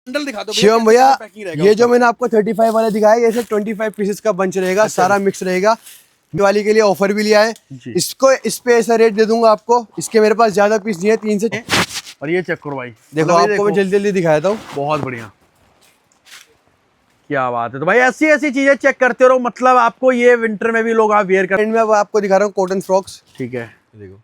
Bundle दिखा दो शिवम भैया, ये जो मैंने आपको 35 वाला दिखाया, ये 25 पीसेस का बंच रहेगा। अच्छा, सारा मिक्स रहेगा। दिवाली के लिए ऑफर भी लिया है इसको, इस पे ऐसा रेट दे दूंगा आपको। इसके मेरे पास ज्यादा पीस नहीं है, 3 से। और ये चेक करो भाई, देखो आपको मैं जल्दी जल्दी दिखाया था। बहुत बढ़िया, क्या बात है। तो भाई ऐसी ऐसी चीजें चेक करते रहो, मतलब आपको ये विंटर में भी लोग आप वेयर कर। में आपको दिखा रहा हूँ कॉटन फ्रॉक्स। ठीक है, देखो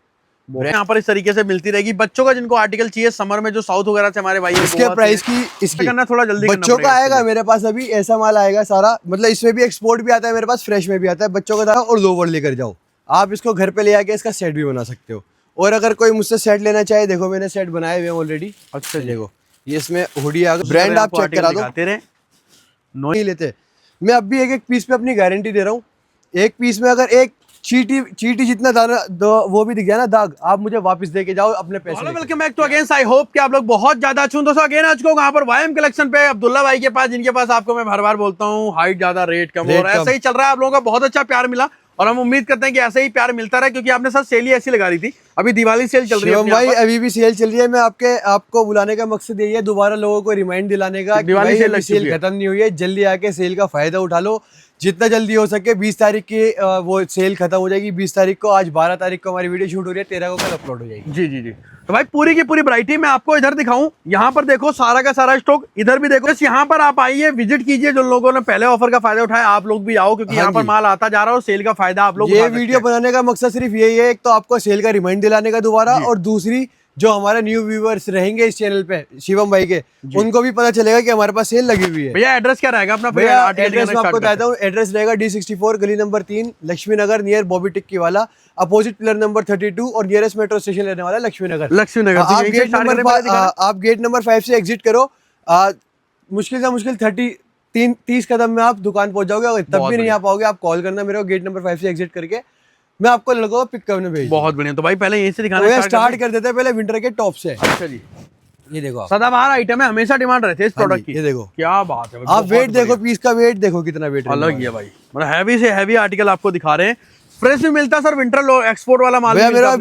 यहाँ पर इस तरीके से मिलती रहेगी बच्चों का, जिनको आर्टिकल चाहिए समर में, जो साउथ वगैरह से हमारे भाई। इसके प्राइस की इसकी करना थोड़ा जल्दी बच्चों का आएगा मेरे पास अभी, ऐसा माल आएगा सारा। मतलब इसमें भी एक्सपोर्ट भी आता है मेरे पास, फ्रेश में भी आता है। बच्चों का था और लोवर लेकर जाओ आप, इसको घर पे ले आके इसका सेट भी बना सकते हो। और अगर कोई मुझसे सेट लेना चाहे, देखो मैंने सेट बनाए हुए हैं ऑलरेडी। अच्छा देखो, ये इसमें हुडी आ गई, ब्रांड आप चेक करा दो। नहीं लेते, मैं अब भी एक एक पीस पे अपनी गारंटी दे रहा हूँ। एक पीस में अगर एक चीटी जितना दाना वो भी दिख गया ना दाग, आप मुझे वापस दे के जाओ अपने पैसे। Welcome back to again, I hope कि आप लोग बहुत ज्यादा अच्छे हो। दोस्तों अगेन आ चुका हूं यहाँ पर वाईएम कलेक्शन पे, अब्दुल्ला भाई के पास, जिनके पास आपको मैं हर बार बोलता हूँ हाइट ज्यादा रेट कम, और ऐसा ही चल रहा है। आप लोगों का बहुत अच्छा प्यार मिला और हम उम्मीद करते हैं कि ऐसे ही प्यार मिलता रहे, क्योंकि आपने सर सेल ही ऐसी लगा दी थी। अभी दिवाली सेल चल रही है भाई, अभी भी सेल चल रही है। मैं आपको बुलाने का मकसद यही है, दोबारा लोगों को रिमाइंड दिलाने का, दिवाली सेल खत्म नहीं हुई है। जल्दी आके सेल का फायदा उठा लो जितना जल्दी हो सके। 20 तारीख की वो सेल खत्म हो जाएगी, 20 तारीख को। आज 12 तारीख को हमारी वीडियो शूट हो रही है, 13 को कल अपलोड हो जाएगी। जी जी जी। तो भाई पूरी की पूरी वैरायटी मैं आपको इधर दिखाऊं। यहाँ पर देखो सारा का सारा स्टॉक, इधर भी देखो। यहाँ पर आप आइए, विजिट कीजिए। जो लोगों ने पहले ऑफर का फायदा उठाया, आप लोग भी आओ, क्योंकि यहाँ पर माल आता जा रहा है और सेल का फायदा आप लोग। ये वीडियो बनाने का मकसद सिर्फ यही है, एक तो आपको सेल का रिमाइंड दिलाने का दोबारा, और दूसरी जो हमारे न्यू व्यूअर्स रहेंगे इस चैनल पे शिवम भाई के, उनको भी पता चलेगा कि हमारे पास सेल लगी हुई है। भैया एड्रेस क्या रहेगा अपना? भैया एड्रेस मैं आपको बताता हूँ। एड्रेस रहेगा D64 गली नंबर 3 लक्ष्मी नगर, नियर बॉबी टिक्की वाला, अपोजिट पिलर नंबर 32, और नियरेस्ट मेट्रो स्टेशन लेने वाला लक्ष्मी नगर। आप गेट नंबर 5 से एग्जिट करो, मुश्किल से मुश्किल 30 कदम में आप दुकान पहुंच जाओगे। तब भी नहीं आ पाओगे, आप कॉल करना मेरे को। गेट नंबर 5 से एग्जिट करके मैं आपको लड़कों को पिक करने भेज। बहुत बढ़िया। तो भाई पहले यहीं से दिखाना स्टार्ट कर देते हैं, पहले विंटर के टॉप से। अच्छा जी, ये देखो सदाबहार आइटम है, हमेशा डिमांड रहती है इस प्रोडक्ट की। ये देखो, क्या बात है। आप वेट देखो, पीस का वेट देखो कितना वेट अलग ही है भाई। मतलब हैवी से हैवी आर्टिकल आपको दिखा रहे हैं। फ्रेश भी मिलता है सर, विंटर एक्सपोर्ट वाला माल मेरा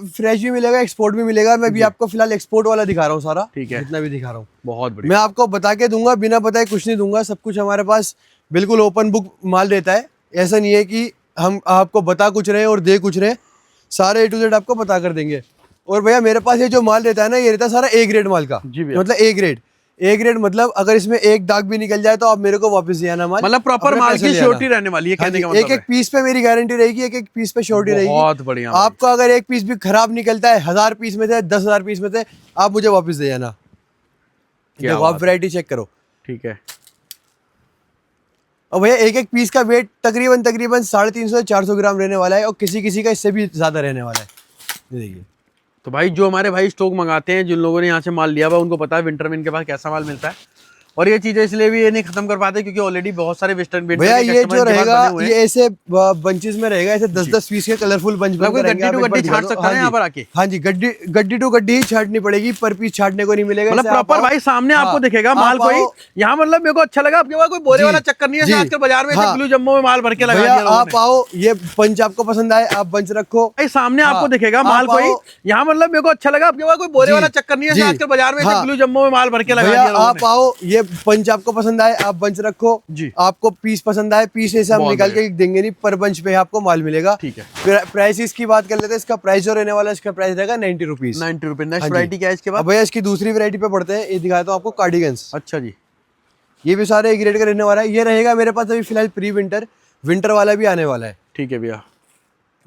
फ्रेश भी मिलेगा, एक्सपोर्ट भी मिलेगा। मैं भी आपको फिलहाल एक्सपोर्ट वाला दिखा रहा हूँ सारा, ठीक है, जितना भी दिखा रहा हूँ। बहुत बढ़िया। मैं आपको बता के दूंगा, बिना बताए कुछ नहीं दूंगा। सब कुछ हमारे पास बिल्कुल ओपन बुक माल रहता है। ऐसा नहीं है कि हम आपको बता कुछ रहे और दे कुछ रहे, सारे A to Z आपको बता कर देंगे। और भैया मेरे पास ये जो माल रहता है ना, ये रहता है सारा A ग्रेड माल का। मतलब A ग्रेड मतलब अगर इसमें एक दाग भी निकल जाए तो आप मेरे को वापस दे आना माल। मतलब प्रॉपर माल की श्योरिटी रहने वाली है, कहने का मतलब एक एक पीस पे मेरी गारंटी रहेगी, एक एक पीस पे श्योरिटी रहेगी। बहुत बढ़िया। आपको अगर एक पीस भी खराब निकलता है, 1000 पीस में से, 10,000 पीस में से, आप मुझे वापस दे जाना। देखो आप वैरायटी चेक करो, ठीक है। और भैया एक एक पीस का वेट तकरीबन 350 से 400 ग्राम रहने वाला है, और किसी का इससे भी ज्यादा रहने वाला है। देखिए, तो भाई जो हमारे भाई स्टॉक मंगाते हैं, जिन लोगों ने यहाँ से माल लिया हुआ, उनको पता है विंटर में इनके पास कैसा माल मिलता है। और ये चीजें इसलिए भी ये नहीं खत्म कर पाते, क्योंकि ऑलरेडी बहुत सारे वेस्टर्न भैया ये जो रहेगा, ये ऐसे बंचेस में रहेगा, ऐसे 10-10 पीस के कलरफुल बंच गड्डी टू गड्डी छाट सकता है यहाँ पर आके। हाँ जी, गड्डी टू गड्डी ही छाटनी पड़ेगी, पर पीस छाटने को नहीं मिलेगा। मतलब प्रॉपर भाई सामने आपको दिखेगा माल। कोई यहाँ मतलब मेरे को अच्छा लगा, आपके पास कोई बोरे वाला चक्कर नहीं है। आजकल बाजार में ब्लू जम्बो में माल भर के लगा दिया। आप आओ, ये बंच आपको पसंद आए, आप बंच रखो। भाई सामने आपको दिखेगा माल। कोई यहाँ मतलब मेरे को अच्छा लगा, आपके पास कोई बोरे वाला चक्कर नहीं है। आजकल बाजार में ब्लू जम्बो में माल भर के लगा दिया। आप आओ, ये बंच आपको पसंद आए, आप बंच रखो जी। आपको पीस पसंद आए, पीस ऐसे हम निकाल के देंगे नहीं, पर बंच पे आपको माल मिलेगा। ठीक है। प्राइस इसकी बात कर लेते हैं। इसका प्राइस जो रहने वाला है, इसका प्राइस रहेगा 90 रुपीज। 90 रुपीज। नेक्स्ट वैरायटी क्या है इसके बाद? भैया इसकी दूसरी वैरायटी पे बढ़ते हैं। ये दिखाता हूँ आपको, कार्डिगन्स। अच्छा जी, ये भी सारे A ग्रेड का रहने वाला है। ये रहेगा मेरे पास अभी फिलहाल प्री विंटर, विंटर वाला भी आने वाला है। ठीक है भैया,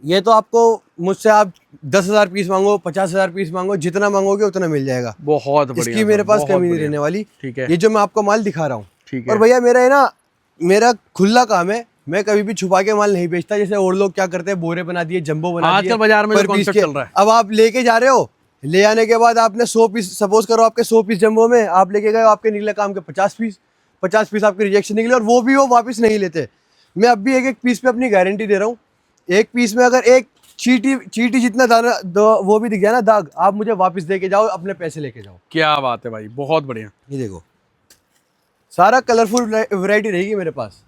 ये तो आपको मुझसे आप 10,000 पीस मांगो, 50,000 पीस मांगो, जितना मांगोगे उतना मिल जाएगा। बहुत बढ़िया, इसकी मेरे पास कमी नहीं रहने वाली। ठीक है, ये जो मैं आपको माल दिखा रहा हूँ। ठीक है। और भैया मेरा है ना, मेरा खुला काम है, मैं कभी भी छुपा के माल नहीं बेचता। जैसे और लोग क्या करते हैं, बोरे बना दिए, जंबो बना दिए। आजकल बाजार में कॉन्सेप्ट चल रहा है। अब आप लेके जा रहे हो, ले आने के बाद आपने 100 पीस, सपोज करो आपके 100 पीस जंबो में आप लेके गए, आपके निकले काम के 50 पीस आपके रिजेक्शन निकले, और वो भी वो वापस नहीं लेते। मैं अब भी एक एक पीस पे अपनी गारंटी दे रहा हूँ। एक पीस में अगर एक चीटी जितना दाना वो भी दिख गया ना दाग, आप मुझे वापस दे के जाओ, अपने पैसे लेके जाओ। क्या बात है भाई, बहुत बढ़िया। ये देखो, सारा कलरफुल वैरायटी रहेगी मेरे पास।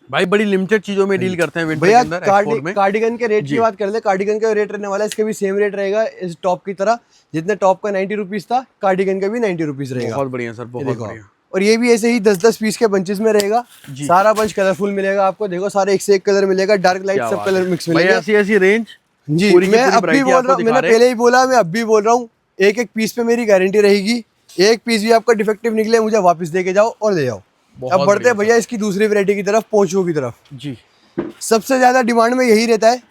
भाई बड़ी लिमिटेड चीजों में डील करते हैं भैया। कार्डिगन के रेट की बात कर ले, कार्डिगन का रेट रहने वाला है, इसका भी सेम रेट रहेगा इस टॉप की तरह। जितने टॉप का 90 रुपीज था, कार्डिगन का भी 90 रुपीज रहेगा। बहुत बढ़िया सर, बहुत बढ़िया। और ये भी ऐसे ही 10-10 पीस के बंचेस में रहेगा। सारा बंच कलरफुल मिलेगा आपको, देखो सारे एक से एक कलर मिलेगा, डार्क लाइट सब कलर मिक्स मिलेगा। ऐसी ऐसी रेंज जी, मैं अब भी बोल रहा हूँ, मैंने पहले ही बोला, मैं अब भी बोल रहा हूँ, एक एक पीस पे मेरी गारंटी रहेगी। एक पीस भी आपका डिफेक्टिव निकले मुझे वापस दे के जाओ और ले जाओ। अब बढ़ते हैं भैया इसकी दूसरी वैरायटी की तरफ, पोंचुओं की तरफ। जी, सबसे ज्यादा डिमांड में यही रहता है,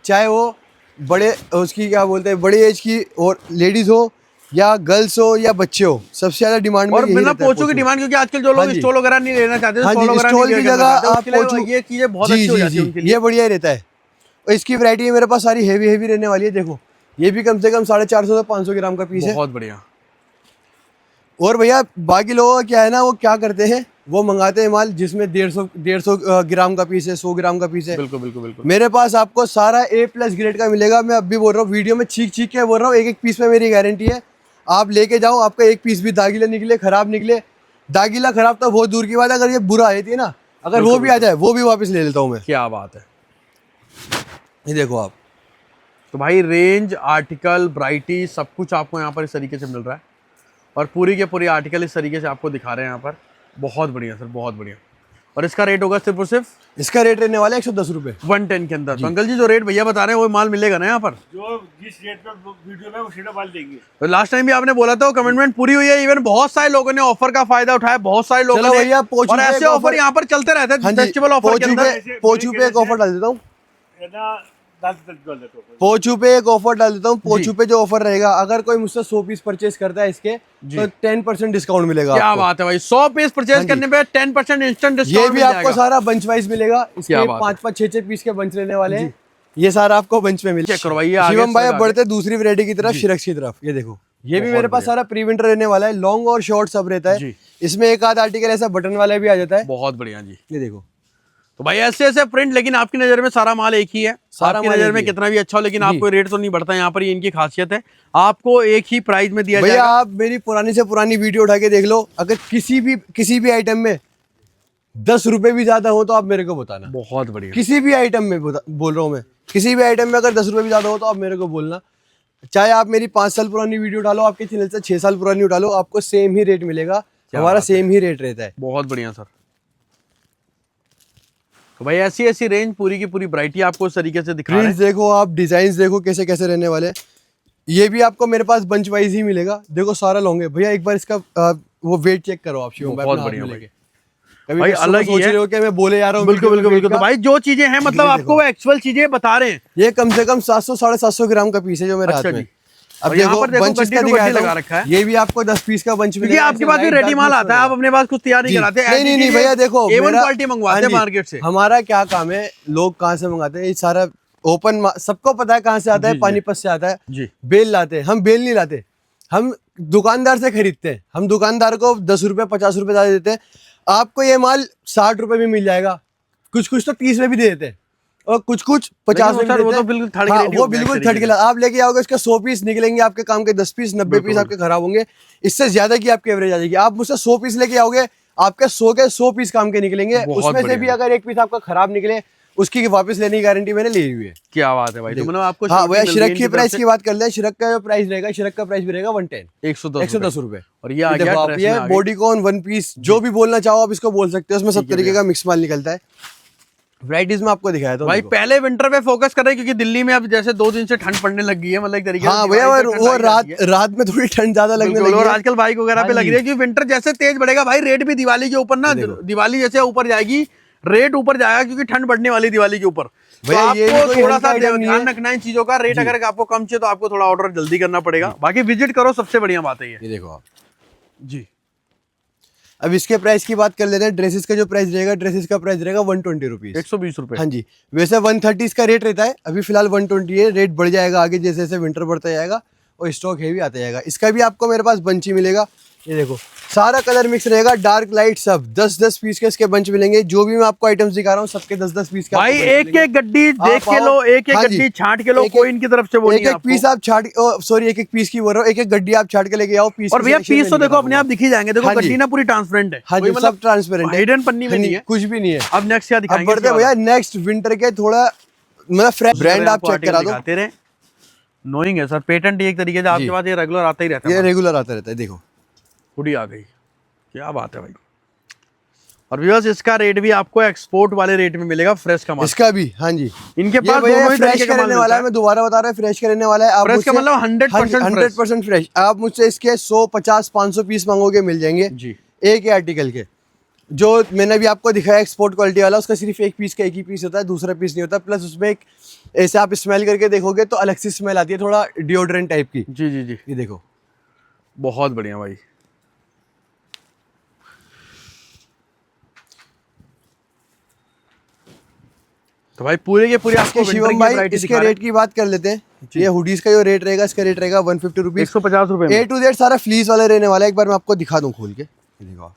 चाहे वो बड़े उसकी क्या बोलते हैं, बड़े एज की और लेडीज हो या गर्ल्स हो या बच्चे हो, सबसे ज्यादा डिमांड में और बिना पोंचों की डिमांड, क्योंकि आजकल जो लोग स्टॉल वगैरह नहीं लेना चाहते, स्टॉल की जगह आप पोंचों, ये चीजें बहुत अच्छी हो जाती है उनके लिए, ये बढ़िया ही रहता है। और इसकी वैरायटी मेरे पास सारी हेवी हेवी रहने वाली है। देखो ये भी कम से कम 450 से 500 ग्राम का पीस है, बहुत बढ़िया। और भैया बाकी लोगों का क्या है ना, वो क्या करते हैं, वो मंगाते हैं माल जिसमें 150 ग्राम का पीस है, 100 ग्राम का पीस है। बिल्कुल बिल्कुल बिल्कुल। मेरे पास आपको सारा A+ ग्रेड का मिलेगा। मैं अब भी बोल रहा हूँ, वीडियो में चीख के बोल रहा हूँ, एक एक पीस में मेरी गारंटी है। आप लेके जाओ, आपका एक पीस भी दागीला निकले, खराब निकले, दागीला खराब तो बहुत दूर की बात है, अगर ये बुरा आई थी ना, अगर वो भी आ जाए वो भी वापस ले लेता हूँ मैं। क्या बात है, ये देखो आप। तो भाई रेंज, आर्टिकल, वैरायटी सब कुछ आपको यहाँ पर इस तरीके से मिल रहा है, और पूरी के पूरी आर्टिकल इस तरीके से आपको दिखा रहे हैं यहाँ पर। बहुत बढ़िया सर, बहुत बढ़िया। और इसका रेट होगा सिर्फ और सिर्फ, इसका रेट रहने वाला है 110 रुपए 110 के अंदर। तो अंकल जी जो रेट भैया बता रहे हैं वो माल मिलेगा ना यहाँ पर, जो जिस रेट पे वीडियो में उसी माल देंगे। तो लास्ट टाइम भी आपने बोला था, कमिटमेंट पूरी हुई है। इवन बहुत सारे लोगों ने ऑफर का फायदा उठाया, बहुत सारे लोगों ने, और ऐसे ऑफर यहाँ पर चलते रहते हैं फेस्टिवल ऑफर के अंदर। पोंचू पे एक ऑफर डाल देता हूँ, पोंचू पे एक ऑफर डाल देता हूँ। पोंचू पे जो ऑफर रहेगा, अगर कोई मुझसे 100 पीस परचेज करता है इसके, तो 10% डिस्काउंट मिलेगा। क्या बात है भाई, 100 पीस परचेज करने पे 10% इंस्टेंट डिस्काउंट। ये भी आपको सारा बंच वाइज मिलेगा, इसके 5-5, 6-6 पीस के बंच लेने वाले हैं, ये सारा आपको बंच में मिलेगा। चेक करवाइए। शिवम भाई बढ़ते दूसरी वैरायटी की तरफ, शिरक्स की तरफ। ये देखो, ये भी मेरे पास सारा प्री विंटर रहने वाला है, लॉन्ग और शॉर्ट सब रहता है। इसमें एक आध आर्टिकल ऐसा बटन वाला भी आ जाता है। बहुत बढ़िया जी। ये देखो, तो भाई ऐसे ऐसे प्रिंट, लेकिन आपकी नजर में सारा माल एक ही है, सारा आपकी नजर में कितना भी अच्छा हो, लेकिन आपको रेट तो नहीं बढ़ता। यहाँ पर ये इनकी खासियत है, आपको एक ही प्राइस में दिया जाएगा। आप मेरी पुरानी से पुरानी वीडियो उठा के देख लो, अगर किसी भी आइटम में 10 रुपए भी ज्यादा हो तो आप मेरे को बताना। बहुत बढ़िया। किसी भी आइटम में बोल रहा हूँ मैं, किसी भी आइटम में अगर 10 रुपए भी ज्यादा हो तो आप मेरे को बोलना। चाहे आप मेरी 5 साल पुरानी वीडियो उठा लो, आपके चैनल से 6 साल पुरानी उठा लो, आपको सेम ही रेट मिलेगा, हमारा सेम ही रेट रहता है। बहुत बढ़िया सर। तो भाई ऐसी ऐसी रेंज, पूरी की पूरी वैरायटी आपको इस तरीके से दिखा रहे हैं। देखो आप, डिजाइन देखो कैसे कैसे रहने वाले हैं। ये भी आपको मेरे पास बंच वाइज ही मिलेगा। देखो सारा लॉन्ग है भैया, एक बार इसका वो वेट चेक करो आप शिवम भाई। बहुत बढ़िया भाई, भाई अलग ही है क्या मैं बोले जा रहा हूँ। बिल्कुल बिल्कुल बिल्कुल। तो भाई जो चीजें हैं, मतलब आपको वो एक्चुअल चीजें बता रहे हैं। ये कम से कम 700-750 ग्राम का पीस है जो मेरे हाथ में। अब देखो बंच इसका लगा रखा है, ये भी आपको 10 पीस का बंच मिलेगा। आपके पास भी रेडी माल आता है, आप अपने पास कुछ तैयार नहीं कराते? नहीं भैया, देखो A1 क्वालिटी मंगवाते हैं मार्केट से। हमारा क्या काम है, लोग कहाँ से मंगाते हैं, ये सारा ओपन सबको पता है कहाँ से आता है, पानीपत से आता है। बेल लाते हैं हम, बेल नहीं लाते हम, दुकानदार से खरीदते हैं। हम दुकानदार को 10 रुपए 50 रुपए ज्यादा देते हैं। आपको ये माल 60 रुपए में मिल जाएगा, कुछ तो 30 में भी दे देते हैं, और कुछ 50 में भी वो तो बिल्कुल थर्ड ग्रेड, वो बिल्कुल थर्ड क्लास। आप लेके आओगे, उसके 100 पीस निकलेंगे, आपके काम के 10 पीस 90 पीस आपके खराब होंगे। इससे ज्यादा की आपकी एवरेज आ जाएगी। आप मुझसे 100 पीस लेके आओगे, आपके 100 के 100 पीस काम के निकलेंगे, उसमें से भी अगर एक पीस आपका खराब निकले, उसकी वापस लेने की गारंटी मैंने ली हुई है। क्या बात है भाई। तो मतलब आपको हाँ भैया, शिरक की प्राइस की बात कर ले। शिरक का जो प्राइस रहेगा, शिरक का प्राइस भी रहेगा 110 रुपए। और ये आ गया बॉडीकॉन वन पीस, जो भी बोलना चाहो आप इसको बोल सकते हो। उसमें सब तरीके का मिक्स माल निकलता है। वैराइटीज में आपको दिखाया था भाई। पहले विंटर पे फोकस कर रहे हैं, क्योंकि दिल्ली में अब जैसे 2 दिन से ठंड पड़ने लग गई है, मतलब एक तरीके से। हाँ भैया, वो रात में थोड़ी ठंड ज्यादा लगने लगी है, और आजकल बाइक वगैरह पे लग रही है, क्योंकि विंटर जैसे तेज बढ़ेगा भाई, रेट भी दिवाली के ऊपर ना, दिवाली जैसे ऊपर जाएगी रेट ऊपर जाएगा, क्योंकि ठंड बढ़ने वाली दिवाली के ऊपर। तो आपको थोड़ा सा ध्यान रखना है इन चीजों का। रेट अगर आपको कम चाहिए तो आपको थोड़ा ऑर्डर जल्दी करना पड़ेगा। बाकी विजिट करो, सबसे बढ़िया बात है ये। देखो आप जी। अब इसके प्राइस की बात कर लेते हैं। ड्रेसेस का जो प्राइस रहेगा, ड्रेसेस का प्राइस रहेगा 120 रुपीज, 120 रुपए। हाँ जी, वैसे 130 इसका रेट रहता है, अभी फिलहाल 120 है। रेट बढ़ जाएगा आगे जैसे जैसे विंटर बढ़ता जाएगा और स्टॉक हेवी आता जाएगा। इसका भी आपको मेरे पास बंच ही मिलेगा। ये देखो सारा कलर मिक्स रहेगा, डार्क लाइट सब 10-10 पीस के इसके बंच मिलेंगे। जो भी मैं आपको आइटम्स दिखा रहा हूँ सबके 10-10 पीस के भाई। एक एक गड्डी देख के लो, एक एक गड्डी छाट के लो, कोई इनकी तरफ से वो नहीं है। एक एक पीस आप छाट, सॉरी एक एक पीस की बोल रहा हूँ, एक एक गड्डी आप छाट के लेके आओ पीस। और भैया पीस तो देखो अपने आप दिख ही जाएंगे। देखो गड्डी ना पूरी ट्रांसपेरेंट है। हाँ जी, सब ट्रांसपेरेंट है, हिडन पन्नी में नहीं है, कुछ भी नहीं है। अब नेक्स्ट क्या दिखाएंगे? बढ़ते भैया नेक्स्ट विंटर के थोड़ा मतलब फ्रेश ब्रांड आप चेक करा दो। नोइंग है सर, पेटेंट एक तरीके से आपके पास ये रेगुलर आता ही रहता है। ये रेगुलर आता रहता है। देखो हुडी आ गई, क्या बात है भाई। और व्यूअर्स इसका रेट भी आपको एक्सपोर्ट वाले रेट में मिलेगा, फ्रेश का माल इसका भी। हाँ जी, इनके पास दोनों ही फ्रेश तरीके का का माल रहने वाला मिलता है। मैं दोबारा बता रहा हूँ, फ्रेश का रहने वाला है। आप फ्रेश का मतलब 100% 100% फ्रेश। आप मुझसे इसके 100, 50, 500 पीस मांगोगे मिल जाएंगे जी। एक ही आर्टिकल के। जो मैंने अभी आपको दिखाया एक्सपोर्ट क्वालिटी वाला, उसका सिर्फ एक पीस का एक ही पीस होता है, दूसरा पीस नहीं होता। प्लस उसमें एक ऐसे आप स्मेल करके देखोगे तो अलग सी स्मेल आती है, थोड़ा डिओड्रेंट टाइप की। जी जी जी, ये देखो, बहुत बढ़िया भाई। तो भाई पूरे के पूरे आपको शिवम भाई इसके रेट की बात कर लेते हैं। ये हुडीज का जो रेट रहेगा, इसका रेट रहेगा 150 रुपीज, 150 रुपए। ए टू जेड सारा फ्लीस वाला रहने वाला है। एक बार मैं आपको दिखा दूं खोल के, ये देखो आप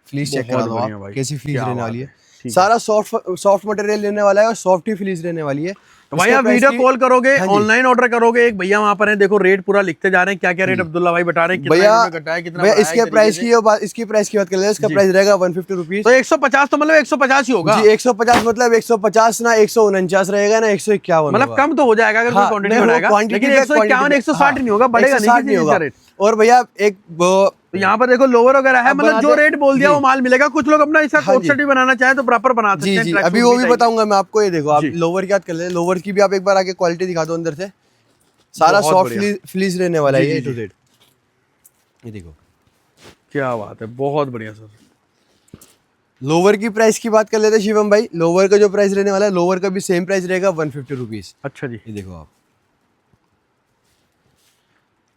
फ्लीस चेक करा दो आप, कैसी फ्लीस रहने वाली है। सारा सॉफ्ट मटेरियल रहने वाला है और सॉफ्ट ही फ्लीस रहने वाली है। तो भाई आप वीडियो कॉल करोगे, ऑनलाइन ऑर्डर करोगे, एक भैया वहां पर है, देखो रेट पूरा लिखते जा रहे हैं, क्या क्या रेट अब्दुल्ला भाई बता रहे हैं, भैया इसके प्राइस की प्राइस की बात कर ले, इसका प्राइस रहेगा 150 रुपीज। तो 150 तो मतलब 150 ही होगा जी। 150 मतलब 150 ना 149 रहेगा ना 151, मतलब कम तो हो जाएगा अगर कोई क्वांटिटी बढ़ाएगा, लेकिन 151 160 नहीं होगा, बढ़ेगा नहीं होगा रेट। और भैया एक तो यहाँ पर देखो लोअर वगैरह है, मतलब जो रेट बोल दिया वो माल मिलेगा। कुछ लोग अपना इसका कोट सेट भी बनाना चाहे तो प्रॉपर बना सकते हैं। जी, अभी वो भी बताऊंगा मैं आपको। ये देखो आप लोवर की बात कर ले, लोवर की भी आप एक बार आके क्वालिटी दिखा दो अंदर से। सारा सॉफ्ट फ्लीस रहने वाला है ए टू जेड। ये देखो क्या बात है, बहुत बढ़िया सर। लोवर की प्राइस की बात कर लेते हैं शिवम भाई। लोवर का जो प्राइस रहने वाला है, लोवर का भी सेम प्राइस रहेगा 150 रुपीज। अच्छा जी। ये देखो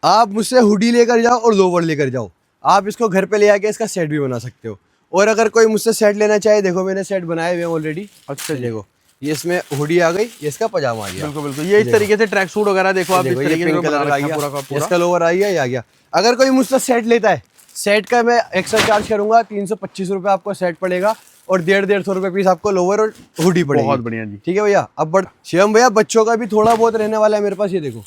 आप मुझसे हुडी लेकर जाओ और लोवर लेकर जाओ, आप इसको घर पे ले आके इसका सेट भी बना सकते हो। और अगर कोई मुझसे सेट लेना चाहे, देखो मैंने सेट बनाए हुए हैं ऑलरेडी। अच्छा देखो ये इसमें हुडी आ गई, ये इसका पजामा आ गया। बिल्कुल बिल्कुल, ये इस तरीके से ट्रैक सूट वगैरह देखो आप, इस तरीके से कलर आ गया, पूरा का पूरा। इसका लोवर आ गया, ये आ गया। अगर कोई मुझसे सेट लेता है, सेट का मैं एक्स्ट्रा चार्ज करूंगा 325 रुपये आपको सेट पड़ेगा, और 150 रुपये पीस आपको लोवर और हुडी पड़ेगी। बहुत बढ़िया जी। ठीक है भैया। अब शिवम भैया बच्चों का भी थोड़ा बहुत रहने वाला है मेरे पास। ये देखो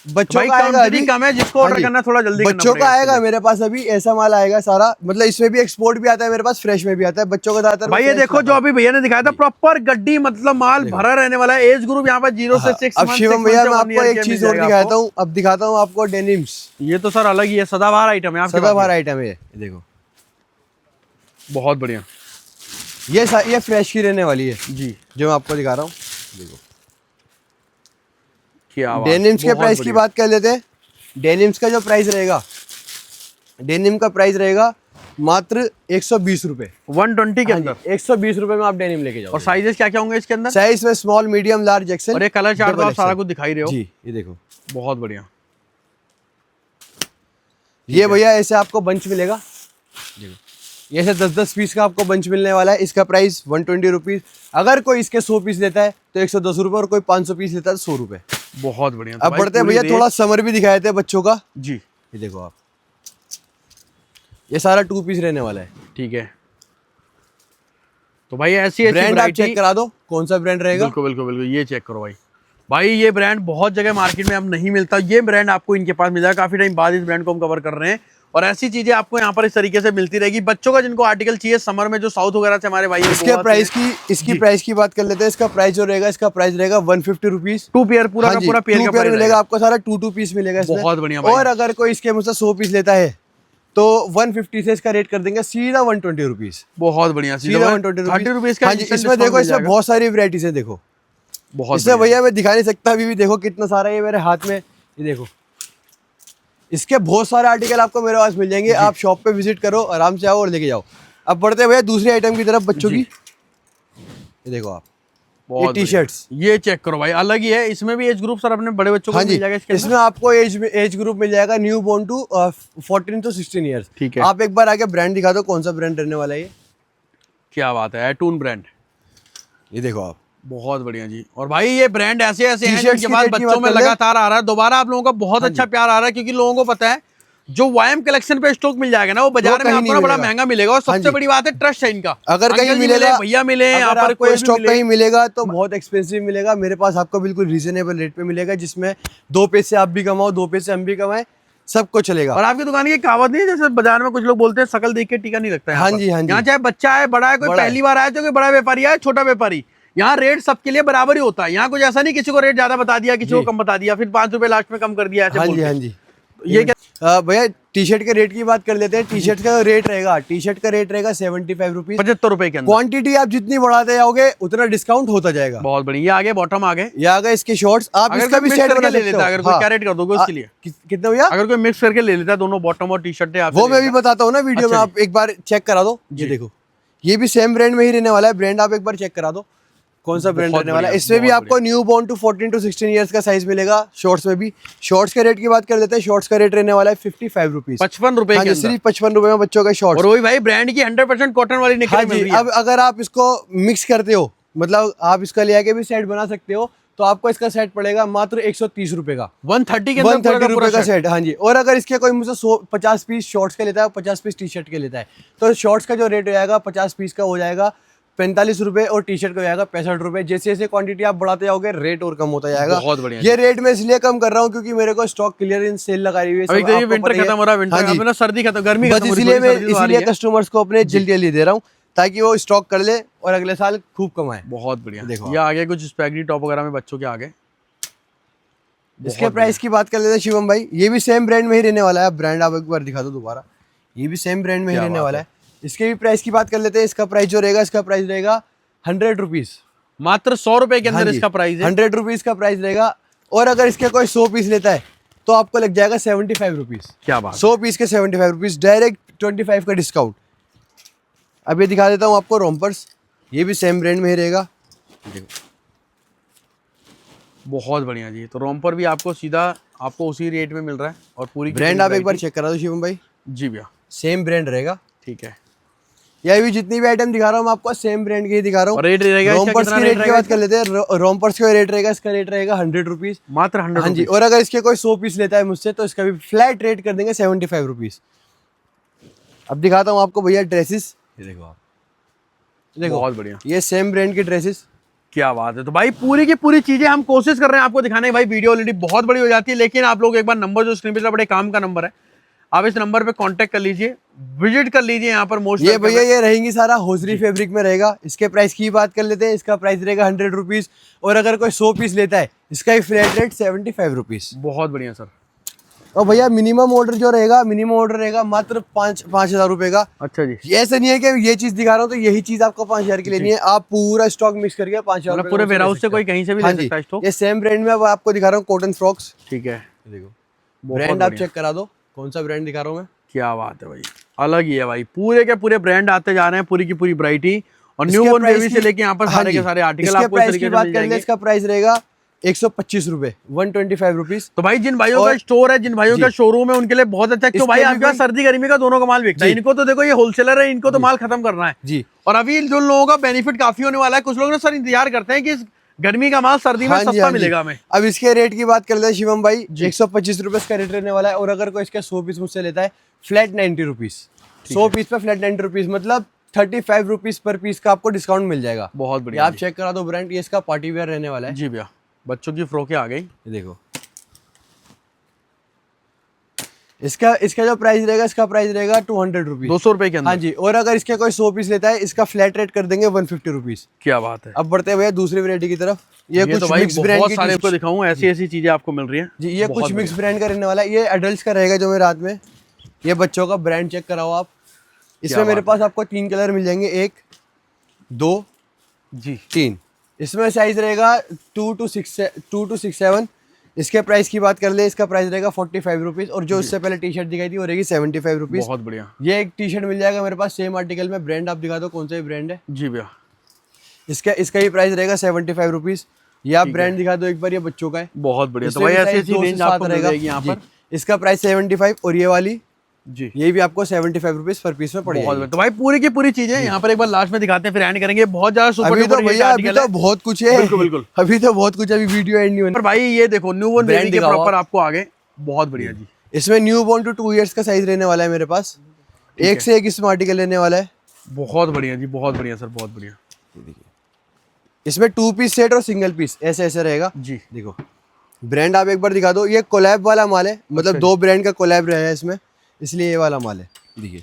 बच्चों का आएगा अभी, कम है, जिसको ऑर्डर करना थोड़ा जल्दी बच्चों का आएगा मेरे पास अभी। ऐसा माल आएगा सारा, मतलब इसमें भी एक्सपोर्ट भी आता है मेरे पास, फ्रेश में भी आता है बच्चों का ज्यादातर। भाई ये देखो जो अभी भैया ने दिखाया था, प्रॉपर गड्डी, मतलब माल भरा रहने वाला है। एज ग्रुप यहाँ पर 0 से 6। अब शिवम भैया मैं आपको एक चीज और दिखाता हूँ, अब दिखाता हूँ आपको डेनिम्स। ये तो सर अलग ही है, सदाबहार आइटम है, सदाबहार आइटम है। देखो बहुत बढ़िया, ये फ्रेश की रहने वाली है जी, जो मैं आपको दिखा रहा हूँ। देखो डेनिम्स के प्राइस की बात कर लेते हैं। डेनिम्स का जो प्राइस रहेगा, डेनिम का प्राइस रहेगा मात्र 120 रुपए, 120 के अंदर 120 रुपए में आप डेनिम लेके जाओ। और साइजेस क्या क्या होंगे इसके अंदर? साइज में स्मॉल, मीडियम, लार्ज, एक्सेल। और ये कलर चार्ट आप सारा कुछ दिखाई रहे हो जी। ये देखो बहुत बढ़िया। ये भैया ऐसे आपको बंच मिलेगा, देखो ये 10-10 पीस का आपको बंच मिलने वाला है। इसका प्राइस 120 रुपीज। अगर कोई इसके 100 पीस लेता है तो 110 रुपए, और कोई 500 पीस लेता है तो 100 रुपए। बहुत बढ़िया। अब बढ़ते हैं भैया, थोड़ा समर भी दिखाए थे बच्चों का जी। ये देखो आप, ये सारा 2 पीस रहने वाला है। ठीक है, तो भाई ऐसी ब्रांड आप चेक करा दो, कौन सा ब्रांड रहेगा। बिल्कुल बिल्कुल बिल्कुल, ये चेक करो भाई। भाई ये ब्रांड बहुत जगह मार्केट में अब नहीं मिलता, ये ब्रांड आपको इनके पास मिल जाएगा। काफी टाइम बाद इस ब्रांड को हम कवर कर रहे हैं, और ऐसी चीजें आपको यहाँ पर इस तरीके से मिलती रहेगी। बच्चों का जिनको आर्टिकल चाहिए समर में, जो साउथ वगैरह से हमारे भाई, इसके प्राइस की बात कर लेते हैं। इसका प्राइस जो रहेगा, इसका प्राइस रहेगा 150 रुपीज। 2 पेयर पूरा का पूरा पेयर का मिलेगा आपको, सारा 2 पीस मिलेगा इसमें। बहुत बढ़िया। और अगर कोई इसके मुझसे 100 पीस लेता है तो 150 से इसका रेट कर देंगे सीधा 120 रुपीज। बहुत बढ़िया, सीधा 120 रुपीज का। इसमें देखो, इसमें बहुत सारी वैरायटीज है। देखो बहुत, इससे भैया मैं दिखा नहीं सकता अभी भी। देखो कितना सारा ये मेरे हाथ में, ये देखो इसके बहुत सारे आर्टिकल आपको मेरे पास मिल जाएंगे। आप शॉप पे विजिट करो, आराम से आओ और लेके जाओ। अब बढ़ते हैं भैया दूसरी आइटम की तरफ, बच्चों की। ये देखो आप, ये टी शर्ट्स, ये चेक करो भाई, अलग ही है। इसमें भी एज ग्रुप सर अपने बड़े बच्चों को मिल जाएगा। इसमें आपको एज ग्रुप मिल जाएगा new born to 14 to 16 years. ठीक है, आप एक बार आके ब्रांड दिखा दो, कौन सा ब्रांड रहने वाला है ये। क्या बात है, एटून ब्रांड। ये देखो आप, बहुत बढ़िया जी। और भाई ये ब्रांड ऐसे ऐसे हैं जिनके पास बच्चों में लगातार आ रहा है। दोबारा आप लोगों का बहुत अच्छा प्यार आ रहा है, क्योंकि लोगों को पता है जो वायम कलेक्शन पे स्टॉक मिल जाएगा ना, वो बाजार में आपको बड़ा महंगा मिलेगा। और सबसे बड़ी बात है ट्रस्ट है इनका। अगर कहीं मिलेगा, भैया मिले, यहाँ पर कोई स्टॉक कहीं मिलेगा तो बहुत एक्सपेंसिव मिलेगा। मेरे पास आपको बिल्कुल रीजनेबल रेट पे मिलेगा, जिसमें 2 पैसे आप भी कमाओ, 2 पैसे हम भी कमाए, सबको चलेगा। और आपकी दुकान की कहावत नहीं है, जैसे बाजार में कुछ लोग बोलते हैं शकल देख के टीका नहीं लगता है। हाँ जी, हाँ जी। यहाँ चाहे बच्चा है, बड़ा है, कोई पहली बार आया, तो कोई बड़ा व्यापारी है, छोटा व्यापारी, यहाँ रेट सबके लिए बराबर ही होता है। यहाँ कुछ ऐसा नहीं किसी को रेट ज्यादा बता दिया, किसी को कम बता दिया, फिर 5 रुपए लास्ट में कम कर दिया। हाँ जी, हाँ जी। ये क्या भैया टी शर्ट के रेट की बात कर लेते हैं। टी शर्ट का रेट रहेगा, टी शर्ट का रेट रहेगा 75 रुपीज, 75 रुपए के अंदर। क्वांटिटी आप जितनी बढ़ाते जाओगे उतना डिस्काउंट होता जाएगा। बहुत बढ़िया। ये आगे बॉटम आगे, ये आ गए इसके शॉर्ट्स। आप अगर इसका भी सेट बना ले सकते लेता हो। है, अगर कोई क्या रेट कर दोगे उसके लिए? कितने भैया? अगर कोई मिक्स करके ले लेता है दोनों बॉटम और टी शर्ट, वो मैं भी बताता हूँ ना वीडियो में, आप एक बार चेक करा दो। ये देखो, ये भी सेम ब्रांड में ही रहने वाला है। ब्रांड आप एक बार चेक करा दो कौन सा ब्रांड रहने वाला है। इसमें भी आपको new born to 14 to 16 years का साइज मिलेगा। शॉर्ट्स में भी, शॉर्ट्स के रेट की बात कर लेते हैं। शॉर्ट्स का रेट रहने वाला है 55 रुपीज, 55 रुपए के अंदर, सिर्फ 55 रुपए में बच्चों का शॉर्ट्स। और वही भाई ब्रांड की 100% कॉटन वाली निकल मिल रही है। अब अगर आप इसको मिक्स करते हो, मतलब आप इसका ले आके भी सेट बना सकते हो, तो आपको इसका सेट पड़ेगा मात्र 130 रुपए का, 130 के 130 रुपए का सेट। हाँ जी। और अगर इसके कोई मुझसे 50 पीस शॉर्ट्स के लेता है, 50 पीस टी शर्ट के लेता है, तो शॉर्ट्स का जो रेट हो जाएगा 50 पीस का हो जाएगा 45 रुपए, और टी शर्ट का हो जाएगा 65 रुपए। जैसे जैसे क्वांटिटी आप बढ़ाते जाओगे रेट और कम होता जाएगा। बहुत बढ़िया। ये रेट मैं इसलिए कम कर रहा हूँ क्योंकि मेरे को स्टॉक क्लियरेंस सेल लगाई हुई है। विंटर खत्म हो रहा है, विंटर अब ना सर्दी खत्म, गर्मी खत्म हो रही है, इसलिए मैं इसलिए कस्टमर्स को अपने जल्दी जल्दी दे रहा हूँ ताकि वो स्टॉक कर ले और अगले साल खूब कमाए। बहुत बढ़िया। देखो ये आगे कुछ स्पैगेटी टॉप वगैरह में बच्चों के आगे। इसके प्राइस की बात कर लेते हैं शिवम भाई। ये भी सेम ब्रांड में ही रहने वाला है। ब्रांड आप एक बार दिखा दो दोबारा। ये भी सेम ब्रांड में ही रहने वाला है। इसके भी प्राइस की बात कर लेते हैं। इसका प्राइस जो रहेगा, इसका प्राइस रहेगा 100 रुपीज, मात्र 100 रुपए के अंदर इसका प्राइस है। 100 रुपीज का प्राइस रहेगा। और अगर इसके कोई 100 पीस लेता है तो आपको लग जाएगा 75 रुपीज। क्या बात, 100 पीस के 75 रुपीज, डायरेक्ट 25 का डिस्काउंट। अब ये दिखा देता हूँ आपको रोम्पर्स। ये भी सेम ब्रांड में ही रहेगा। बहुत बढ़िया जी। तो रोम्पर भी आपको सीधा आपको उसी रेट में मिल रहा है, और पूरी ब्रांड आप एक बार चेक करा दो शिवम भाई। जी भैया, सेम ब्रांड रहेगा। ठीक है। ये भी जितनी भी आइटम दिखा रहा हूँ मैं आपको सेम ब्रांड के ही दिखा रहा हूँ। रेट रहेगा रोम्पर्स की रेट की बात कर लेते हैं। रोम्पर्स का रेट रहेगा, इसका रेट रहेगा 100 रुपीज, मात्र 100। हाँ जी। और अगर इसके कोई 100 पीस लेता है मुझसे तो इसका भी फ्लैट रेट कर देंगे 75 रुपीज। अब दिखाता हूँ आपको भैया ड्रेसेस। ये देखो आप, देखो बहुत बढ़िया, ये सेम ब्रांड की ड्रेसेस। क्या बात है। तो भाई पूरी की पूरी चीजें हम कोशिश कर रहे हैं आपको दिखाने की। भाई वीडियो ऑलरेडी बहुत बड़ी हो जाती है, लेकिन आप लोग एक बार नंबर जो स्क्रीन पे बड़े काम का नंबर है, आप इस नंबर पे कांटेक्ट कर लीजिए, विजिट कर लीजिए यहाँ पर। मोस्ट ये भैया ये रहेंगी सारा होजरी फैब्रिक में रहेगा। इसके प्राइस की बात कर लेते हैं। इसका प्राइस रहेगा 100 रुपीज, और अगर कोई 100 पीस लेता है इसका ही फ्लैट रेट 75 रुपीज। बहुत बढ़िया सर। और भैया मिनिमम ऑर्डर जो रहेगा, मिनिमम ऑर्डर रहेगा मात्र 5,000 रुपए का। अच्छा जी। ये ऐसा नहीं है कि ये चीज दिखा रहा हूँ तो यही चीज आपको 5,000 की लेनी है। आप पूरा स्टॉक मिक्स करके 5,000 पूरे वेयर हाउस से कोई कहीं से भी ले सकता है स्टॉक। ये सेम ब्रांड में अब आपको दिखा रहा हूँ कॉटन फ्रॉक्स। ठीक है, देखो ब्रांड आप चेक करा दो कौन सा ब्रांड दिखा रहा हूँ मैं। क्या बात है भाई, अलग ही है भाई। पूरे के पूरे ब्रांड आते जा रहे हैं, पूरी की पूरी वैरायटी, और न्यू बॉर्न बेबी से लेके यहाँ पर सारे के सारे आर्टिकल आपको इस तरीके से मिल जाएंगे। इसका प्राइस रहेगा 125 रुपए, 125 रुपीज। तो भाई जिन भाइयों का स्टोर है, जिन भाइयों का शोरूम है, उनके लिए बहुत अच्छा है। क्यों भाई, आपके पास सर्दी गर्मी का दोनों का माल बिकता है। इनको तो देखो ये होलसेलर है, इनको तो माल खत्म करना है जी। और अभी जो लोगों का बेनिफिट काफी होने वाला है। कुछ लोग ना सर इंतजार करते हैं कि गर्मी का माल सर्दी में सस्ता मिलेगा हमें। अब इसके रेट की बात कर लेते हैं शिवम भाई। 125 रुपए इसका रेट रहने वाला है, और अगर कोई इसके 100 पीस मुझसे लेता है फ्लैट 90 रुपीज। 100 पीस पे फ्लैट 90 रुपीज, मतलब 35 रुपीज पर पीस का आपको डिस्काउंट मिल जाएगा। बहुत बढ़िया। आप चेक करा दो ब्रांड। ये इसका पार्टी वेयर रहने वाला है जी भैया। बच्चों की फ्रॉकें आ गई, देखो। इसका जो प्राइस रहेगा, इसका प्राइस रहेगा 200 रुपीज, 200 रुपए के अंदर। हाँ जी। और अगर इसके कोई 100 पीस लेता है इसका फ्लैट रेट कर देंगे 150 रुपीज। क्या बात है। अब बढ़ते हैं भैया दूसरी वैरायटी की तरफ। ये कुछ तो भाई मिक्स ब्रांड बहुत की सारे आपको दिखाऊं, ऐसी ऐसी चीजें आपको मिल रही हैं जी। ये कुछ मिक्स ब्रांड का रहने वाला है। ये एडल्ट्स का रहेगा जो मेरे हाथ में। ये बच्चों का ब्रांड चेक कराओ आप। इसमें मेरे पास आपको 3 कलर मिल जाएंगे, 1 2 जी 3। इसमें साइज रहेगा 2 to 6 7। इसके प्राइस की बात कर ले, इसका प्राइस रहेगा 45 रुपीज, और जो उससे पहले टी शर्ट दिखाई थी वो रहेगी 75 रुपीज। बहुत बढ़िया। ये एक टी शर्ट मिल जाएगा मेरे पास सेम आर्टिकल में। ब्रांड आप दिखा दो कौन सा भी ब्रांड है जी भैया। इसका ही प्राइस रहेगा 75 रुपीज। ये आप ब्रांड दिखा दो एक बार, ये बच्चों का है। बहुत बढ़िया। तो भाई ऐसी ऐसी रेंज आपको मिल जाएगी यहाँ पर। इसका प्राइस 75, और ये वाली जी, ये भी आपको 75 रुपीज पर पीस में पड़ेगी। तो भाई पूरी की पूरी चीजें यहाँ पर एक बार लास्ट में दिखाते हैं, फिर एंड करेंगे। बहुत ज्यादा सुपर अभी तो भैया अभी तो बहुत कुछ है। बिल्कुल बिल्कुल, अभी तो बहुत कुछ, अभी वीडियो एंड नहीं होने। पर भाई ये देखो न्यू बॉर्न बेबी के प्रॉपर आपको आगे। बहुत बढ़िया जी। इसमें न्यू बॉर्न टू 2 इयर्स का साइज रहने वाला है मेरे पास। एक से एक इसमें आर्टिकल रहने वाला है। बहुत बढ़िया जी, बहुत बढ़िया सर, बहुत बढ़िया। इसमें 2 पीस सेट और सिंगल पीस ऐसे ऐसे रहेगा जी। देखो ब्रांड आप एक बार दिखा दो। ये कोलैब वाला माल है, मतलब 2 ब्रांड का कोलैब रहा है इसमें, इसलिए ये वाला माल है। देखिए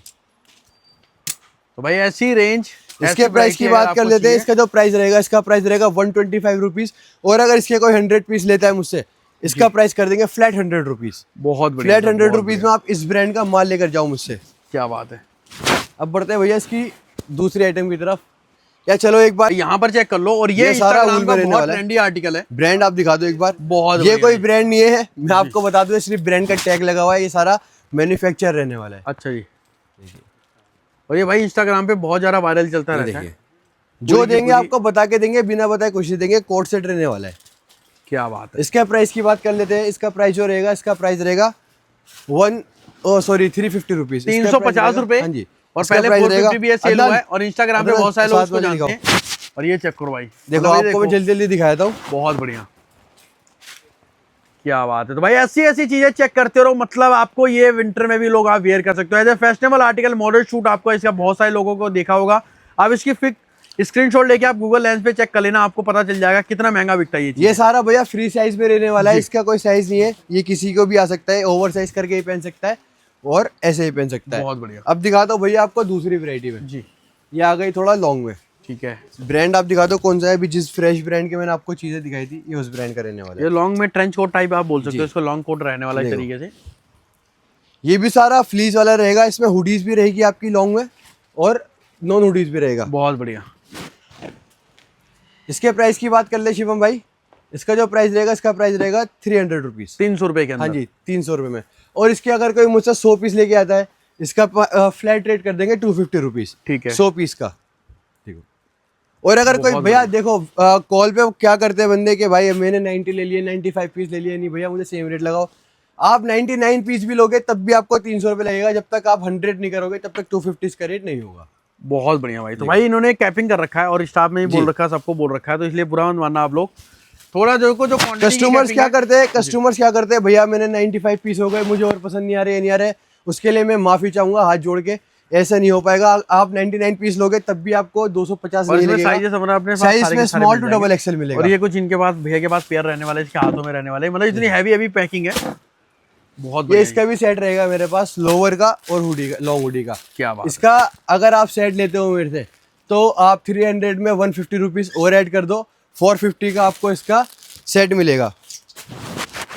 तो भाई ऐसी रेंज। इसके प्राइस की बात कर लेते हैं। इसका जो प्राइस रहेगा, इसका प्राइस रहेगा 125 रुपीज, और अगर इसके कोई 100 पीस लेता है मुझसे इसका प्राइस कर देंगे फ्लैट 100 रुपीज। बहुत बढ़िया, फ्लैट 100 रुपीज में आप इस ब्रांड का माल लेकर जाओ मुझसे। क्या बात है। अब बढ़ते हैं भैया इसकी दूसरी आइटम की तरफ। या चलो एक बार यहाँ पर चेक कर लो, और ये सारा Instagram वूल का में रहने बहुत वाला है। ट्रेंडी आर्टिकल है। ब्रांड आप दिखा दो एक बार। बहुत ये बढ़िया कोई है। ब्रांड नहीं है, मैं आपको बता दूं, सिर्फ ब्रांड का टैग लगा हुआ है, ये सारा मैन्युफैक्चर रहने वाला है। अच्छा जी। और ये भाई इंस्टाग्राम पे बहुत ज्यादा वायरल चलता रहता है। जो देंगे आपको बता के देंगे, बिना बताए कुछ नहीं देंगे। कोट सेट रहने वाला है। क्या बात है। इसका प्राइस की बात कर लेते हैं। इसका प्राइस जो रहेगा, इसका प्राइस रहेगा 350 रुपीज, 350 रुपए। हाँ जी। और पहले 450 भी सेल हुआ है, और इंस्टाग्राम पे बहुत सारे लोग इसको जानते हैं। और ये चेक करो भाई, देखो आपको मैं जल्दी जल्दी दिखाया था। बहुत बढ़िया, क्या बात है। तो भाई ऐसी ऐसी चीजें चेक करते रहो, मतलब आपको ये विंटर में भी लोग आप वेयर कर सकते हो as a festival article. Model shoot आपको इसका बहुत सारे लोगों को देखा होगा। आप इसकी फिक स्क्रीनशॉट लेके आप गूगल लेंस पे चेक कर लेना, आपको पता चल जाएगा कितना महंगा बिकता है ये सारा भैया फ्री साइज में रहने वाला है। इसका कोई साइज नहीं है, ये किसी को भी आ सकता है, ओवर साइज करके ही पहन सकता है और ऐसे ही पहन सकता है। बहुत बढ़िया। अब दिखाता हूँ भैया आपको दूसरी वैरायटी में जी। ये आ गई थोड़ा लॉन्ग में। ठीक है, ब्रांड आप दिखा दो कौन सा है। अभी जिस फ्रेश ब्रांड के मैंने आपको चीजें दिखाई थी, ये उस ब्रांड का रहने वाला है। ये लॉन्ग में ट्रेंच कोट टाइप आप बोल सकते हो इसको, लॉन्ग कोट रहने वाला है तरीके से। ये भी सारा फ्लीस वाला रहेगा, इसमें हुडीज भी रहेगी आपकी लॉन्ग में, और नॉन हुडीज भी रहेगा। बहुत बढ़िया। इसके प्राइस की बात कर ले शिवम भाई, इसका जो प्राइस रहेगा, इसका प्राइस रहेगा 300 रुपीज। 300 रुपए के अंदर। हाँ जी, 300 रुपए में। और इसके अगर कोई मुझसे 100 पीस लेके आता है, इसका फ्लैट रेट कर देंगे 250 रुपीज। ठीक है, 100 पीस का। ठीक है। और अगर कोई भैया देखो कॉल पे क्या करते हैं बंदे के, भाई मैंने 90 ले लिए, 95 पीस ले लिए, नहीं भैया मुझे सेम रेट लगाओ। आप 99 पीस भी लोगे तब भी आपको 300 रुपए लगेगा। जब तक आप 100 नहीं करोगे तब तक 250 का रेट नहीं होगा। बहुत बढ़िया भाई। तो भाई इन्होंने कैपिंग कर रखा है और स्टाफ में भी बोल रखा है, सबको बोल रखा है, तो इसलिए बुरा मत मानना आप लोग। थोड़ा जो कस्टमर्स क्या करते हैं भैया, मैंने 95 पीस हो गए, मुझे और पसंद नहीं आ रहे, नहीं आ रहे, उसके लिए मैं माफी चाहूंगा हाथ जोड़ के। ऐसा नहीं हो पाएगा। आप 99 पीस लोगे तब भी आपको 250 नहीं लगेगा। साइज में स्मॉल टू डबल एक्सेल मिलेगा। और ये कुछ इनके पास भैया के पास पेयर रहने वाले, इसके हाथों में रहने वाले, मतलब इतनी हैवी पैकिंग है। बहुत ये इसका भी सेट रहेगा मेरे पास, लोअर का और हुडी का, लॉन्ग हुडी का। क्या बात। इसका अगर आप सेट लेते हो मेरे से, तो आप 300 में 150 रुपीज और ऐड कर दो, 450 का आपको इसका सेट मिलेगा।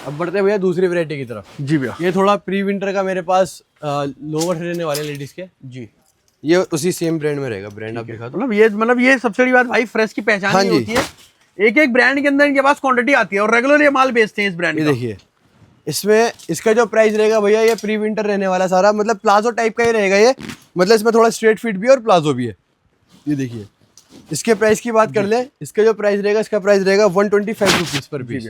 अब बढ़ते हैं भैया दूसरी वैरायटी की तरफ। जी भैया। ये थोड़ा प्री विंटर का मेरे पास लोअर रहने वाले लेडीज के। जी। ये उसी सेम ब्रांड में रहेगा। ब्रांड आप दिखा दो। मतलब ये सबसे बड़ी बात भाई, फ्रेश की पहचान हाँ ही होती है। एक एक ब्रांड के अंदर इनके पास क्वांटिटी आती है और रेगुलर ये माल बेचते हैं इस ब्रांड ये का। देखिए, इसमें इसका जो प्राइस रहेगा भैया, ये प्री विंटर रहने वाला सारा, मतलब प्लाजो टाइप का ही रहेगा ये। मतलब इसमें थोड़ा स्ट्रेट फिट भी और प्लाजो भी है। ये देखिए, इसके प्राइस की बात कर ले, इसका जो प्राइस रहेगा, इसका प्राइस रहेगा 125 रुपीज पर पीस।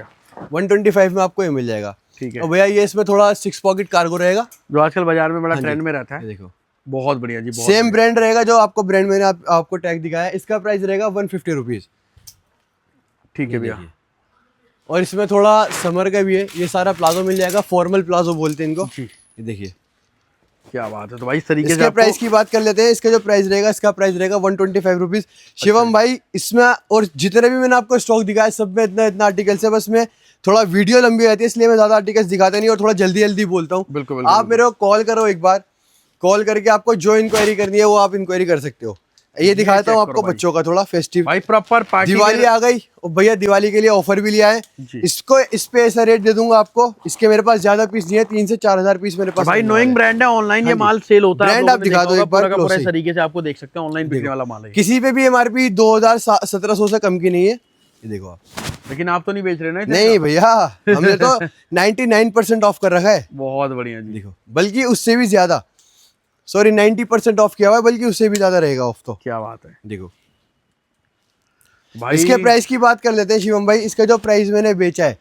125 में आपको ये मिल जाएगा। ठीक है। और भैया ये इसमें थोड़ा 6 पॉकेट कार्गो रहेगा, जो आजकल बाजार में बड़ा ट्रेंड में रहता है। देखो बहुत बढ़िया जी। सेम ब्रांड रहेगा जो आपको ब्रांड मैंने आपको टैग दिखाया। इसका प्राइस रहेगा 150 रुपीज। ठीक है भैया। और इसमें थोड़ा समर का भी है। ये सारा प्लाजो मिल जाएगा, फॉर्मल प्लाजो बोलते हैं इनको। ये देखिए, क्या बात है। तो भाई इस तरीके से इसके प्राइस की बात कर लेते हैं। इसका जो प्राइस रहेगा, इसका प्राइस रहेगा 125 रुपीज। शिवम भाई, इसमें और जितने भी मैंने आपको स्टॉक दिखाया, सब में इतना आर्टिकल्स है। बस मैं थोड़ा वीडियो लंबी रहती है, इसलिए मैं ज्यादा आर्टिकल्स दिखाता नहीं और थोड़ा जल्दी जल्दी बोलता हूँ। बिल्कुल। आप मेरे को कॉल करो एक बार, कॉल करके आपको जो इंक्वायरी करनी है वो आप इंक्वायरी कर सकते हो। ये दिखाता हूँ आपको बच्चों का थोड़ा फेस्टिव। भाई प्रॉपर पार्टी, दिवाली आ गई और भैया दिवाली के लिए ऑफर भी लिया है। इसको इस पे ऐसा रेट दे दूंगा आपको। इसके मेरे पास ज्यादा पीस नहीं है, 3 से 4 हजार पीस मेरे पास। भाई नोइंग ब्रांड है, ऑनलाइन ये माल सेल होता है। ब्रांड आप दिखा दो एक बार पूरा तरीके से आपको देख सकते हैं, ऑनलाइन बिकने वाला माल है। किसी पे भी एमआरपी 2700 से कम की नहीं है। ये देखो आप, लेकिन आप तो नहीं बेच रहे ना? नहीं भैया, हमने तो 99% ऑफ कर रखा है। बहुत बढ़िया जी। देखो, बल्कि उससे भी ज्यादा, सॉरी 90% ऑफ किया हुआ है, बल्कि उससे भी ज्यादा रहेगा ऑफ तो। क्या बात है। देखो भाई, इसके प्राइस की बात कर लेते हैं शिवम भाई। इसका जो प्राइस मैंने बेचा है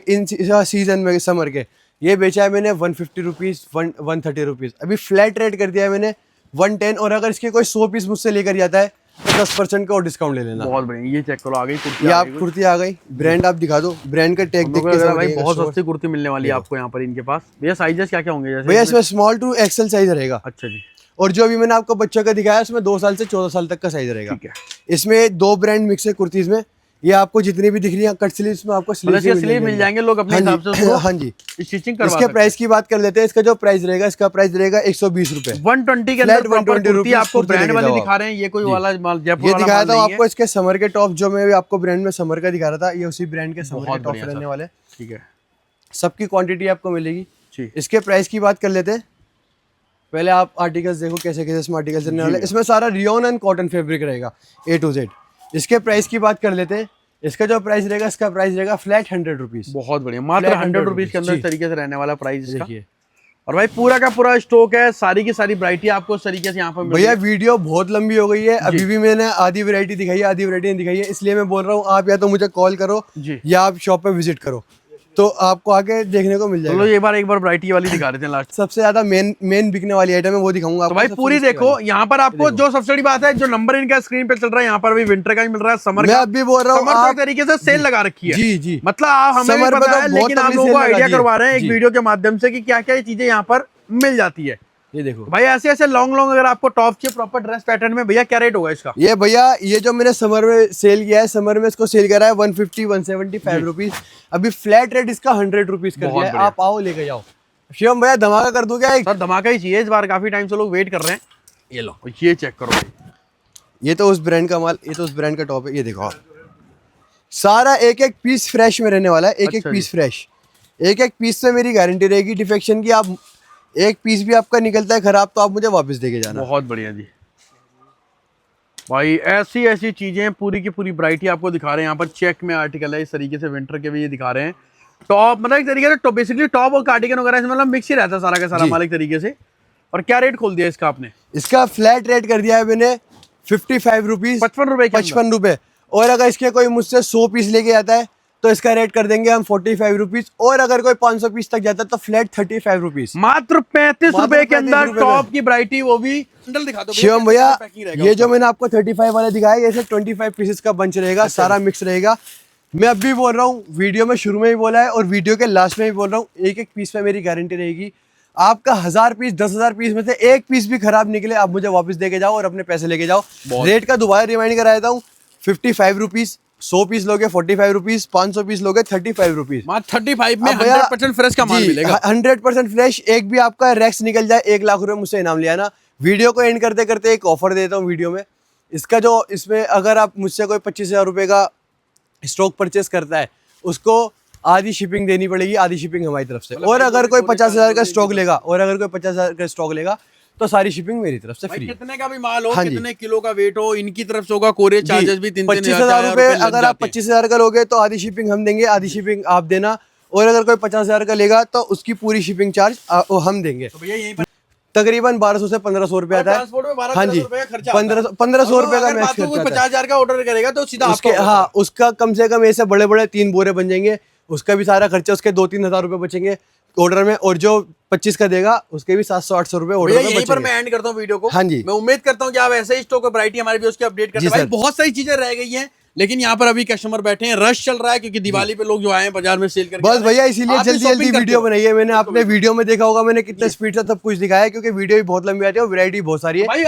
इन सीजन में, समर के, ये बेचा है मैंने 150 रुपीज, 130 रुपीज। अभी फ्लैट रेट कर दिया है मैंने 110। और अगर इसके कोई 100 पीस मुझसे लेकर जाता है तो 10% का और डिस्काउंट ले लेना। बहुत बढ़िया। ये चेक करो, आ गई कुर्ती। ये आप कुर्ती आ गई। ब्रांड आप दिखा दो, ब्रांड का टैग देख के भाई बहुत सस्ती कुर्ती मिलने वाली है आपको यहाँ पर इनके पास। भैया साइजेस क्या क्या होंगे? भैया इसमें स्मॉल टू एक्सेल साइज रहेगा। अच्छा जी। और जो अभी मैंने आपको बच्चों का दिखाया, उसमें 2 साल से 14 साल तक का साइज रहेगा। ठीक है। इसमें 2 ब्रांड मिक्स है कुर्तीज में। ये आपको जितनी भी दिख रही है कट स्लीव्स में, आपको स्लीव मिल जाएंगे, लोग अपने हिसाब से उसको हाँ जी स्टिचिंग करवा इसके प्राइस की बात कर लेते हैं। इसका जो प्राइस रहेगा, इसका प्राइस रहेगा 120 रुपए। 120 के अंदर 120 रुपए आपको ब्रांड वाली दिखा रहे हैं। ये कोई वाला माल जयपुर ये वाला दिखाया था माल नहीं है। आपको इसके समर के टॉप, जो मैं भी आपको ब्रांड में समर का दिखा रहा था, ये उसी ब्रांड के समर के टॉप रहने वाले। ठीक है। सबकी क्वांटिटी आपको मिलेगी जी। इसके प्राइस की बात कर लेते हैं। पहले आप आर्टिकल्स देखो कैसे कैसे इसमें आर्टिकल्स रहने वाले। इसमें सारा रियोन एंड कॉटन फैब्रिक रहेगा A to Z। इसके प्राइस की बात कर लेते हैं। इसका जो प्राइस रहेगा, इसका प्राइस रहेगा फ्लैट 100 रुपीज। बहुत बढ़िया, मात्र 100 रुपीज के अंदर जी। इस तरीके से रहने वाला प्राइस इसका। देखिए और भाई पूरा का पूरा स्टॉक है, सारी की सारी वैरायटी आपको इस तरीके से यहाँ पर भैया वीडियो बहुत लंबी हो गई है, अभी भी मैंने आधी वैरायटी दिखाई है, आधी वैरायटी नहीं दिखाई है, इसलिए मैं बोल रहा हूँ आप या तो मुझे कॉल करो जी। या आप शॉप पे विजिट करो, तो आपको आगे देखने को मिल जाएगा। चलो एक बार वैरायटी वाली दिखा देते हैं लास्ट। सबसे ज्यादा मेन बिकने वाली आइटम है वो दिखाऊंगा तो भाई पूरी देखो यहाँ पर आपको जो सबसे बड़ी बात है, जो नंबर इनका स्क्रीन पे चल रहा है, यहाँ पर भी विंटर का ही मिल रहा है, समर मैं का। अभी बोल रहा हूँ समर आप तरीके से सेल लगा रखी है। जी जी, मतलब आप हमें भी समर में पता तो है, बहुत लेकिन आप तगड़ी लोगों को सेल लगा आइडिया दी है। करवा रहे हैं एक जी। वीडियो के माध्यम से कि क्या क्या चीजें यहाँ पर मिल जाती है। ये देखो भाई ऐसे ऐसे लॉन्ग अगर आपको टॉप चाहिए प्रॉपर ड्रेस पैटर्न में, भैया क्या रेट होगा इसका? ये भैया ये जो मैंने समर में सेल किया है, समर में इसको सेल करा है 150-175 रुपीज। अभी फ्लैट रेट इसका 100 रुपीज कर दिया है। आप आओ लेके जाओ। शिवम भैया धमाका कर दूं क्या? सर धमाका ही चाहिए इस बार, काफी टाइम से लोग वेट कर रहे हैं। ये लो, ये चेक करो भाई, ये तो उस ब्रांड का माल, ये तो उस ब्रांड का टॉप है। ये देखो आप, सारा एक एक पीस फ्रेश में रहने वाला है, एक एक पीस फ्रेश। एक एक पीस से मेरी गारंटी रहेगी डिफेक्शन की। आप एक पीस भी आपका निकलता है खराब तो आप मुझे वापस देके जाना। बहुत बढ़िया जी। भाई ऐसी ऐसी चीजें पूरी की पूरी वैरायटी आपको दिखा रहे हैं। यहाँ पर चेक में आर्टिकल है, इस तरीके से विंटर के भी ये दिखा रहे हैं। टॉप मतलब एक तरीके से बेसिकली टॉप और कार्डिगन वगैरह इसमें मतलब मिक्स ही रहता है सारा का सारा माल एक तरीके से। और क्या रेट खोल दिया इसका आपने? इसका फ्लैट रेट कर दिया है मैंने 55 रुपीज, 55 रुपए। 55 रुपए। और अगर इसके कोई मुझसे 100 पीस लेके आता है तो इसका रेट कर देंगे हम 45 रुपीज। और अगर कोई 500 पीस तक जाता है तो फ्लैट 35 रुपीज। मात्र 35 रुपए के अंदर 35 टॉप की वैरायटी, वो भी बंडल दिखा दो शिवम भैया। ये जो मैंने आपको 35 वाला दिखाया, ये 25 पीसेस का बंच रहेगा, सारा मिक्स रहेगा। मैं अब भी बोल रहा हूँ, वीडियो में शुरू में भी बोला है और वीडियो के लास्ट में भी बोल रहा हूँ, एक एक पीस पे मेरी गारंटी रहेगी। आपका 1000 पीस 10,000 पीस में से एक पीस भी खराब निकले, आप मुझे वापस देके जाओ और अपने पैसे लेके जाओ। रेट का दोबारा रिमाइंड करा देता हूँ, 55 रुपीज। 100 पीस लोगे 45 रुपीज, 500 पीस लोगे 35 रुपीज। 35 में 100% फ्रेश का माल मिलेगा। 100% फ्रेश। एक भी आपका रेक्स निकल जाए, 1 लाख रुपए मुझसे इनाम लिया ना। वीडियो को एंड करते करते एक ऑफर देता हूँ वीडियो में। इसका जो इसमें अगर आप मुझसे कोई 25,000 रुपए का स्टॉक परचेस करता है, उसको आधी शिपिंग देनी पड़ेगी, आधी शिपिंग हमारी तरफ से। और अगर कोई 50,000 का स्टॉक लेगा, और अगर कोई 50,000 का स्टॉक लेगा तो सारी शिपिंग मेरी तरफ से फ्री। कितने का भी माल हो, हाँ जी। कितने किलो का वेट हो, इनकी तरफ से होगा। कोरियर चार्जेस भी 25,000 रुपए। अगर आप 25,000 का लोगे तो आधी शिपिंग हम देंगे, आधी शिपिंग आप देना। और अगर कोई 50,000 का लेगा तो उसकी पूरी शिपिंग चार्ज हम देंगे। तो भैया यहीं पर तकरीबन 1200 से 1500 रुपए आता है। ट्रांसपोर्ट में 1200 हाँ जी, रुपए का खर्चा 1500 रुपए का मैक्स खर्चा आता है। 50,000 का ऑर्डर करेगा तो सीधा उसके आपको हाँ, उसका कम से कम ऐसे बड़े बड़े 3 बोरे बन जाएंगे, उसका भी सारा खर्चा, उसके 2-3 हजार रुपए बचेंगे ऑर्डर में। और जो 25 का देगा उसके भी 700-800 रुपए ऑर्डर में यहीं पर बचेंगे। मैं एंड करता हूँ वीडियो को। हाँ जी। मैं उम्मीद करता हूँ कि आप ऐसे ही स्टॉक वैरायटी हमारे भी उसके अपडेट करते हैं। भाई बहुत सारी चीजें रह गई हैं, लेकिन यहाँ पर अभी कस्टमर बैठे हैं, रश चल रहा है क्योंकि दिवाली पे लोग जो आए हैं बाजार में सेल करके। बस भैया इसीलिए आप भी जल्दी shopping जल्दी करते वीडियो हो। बनाई है मैंने। आपने वीडियो में देखा होगा मैंने कितने स्पीड से सब कुछ दिखाया है, क्योंकि वीडियो भी बहुत लंबी आती है और वैरायटी बहुत सारी है। भाई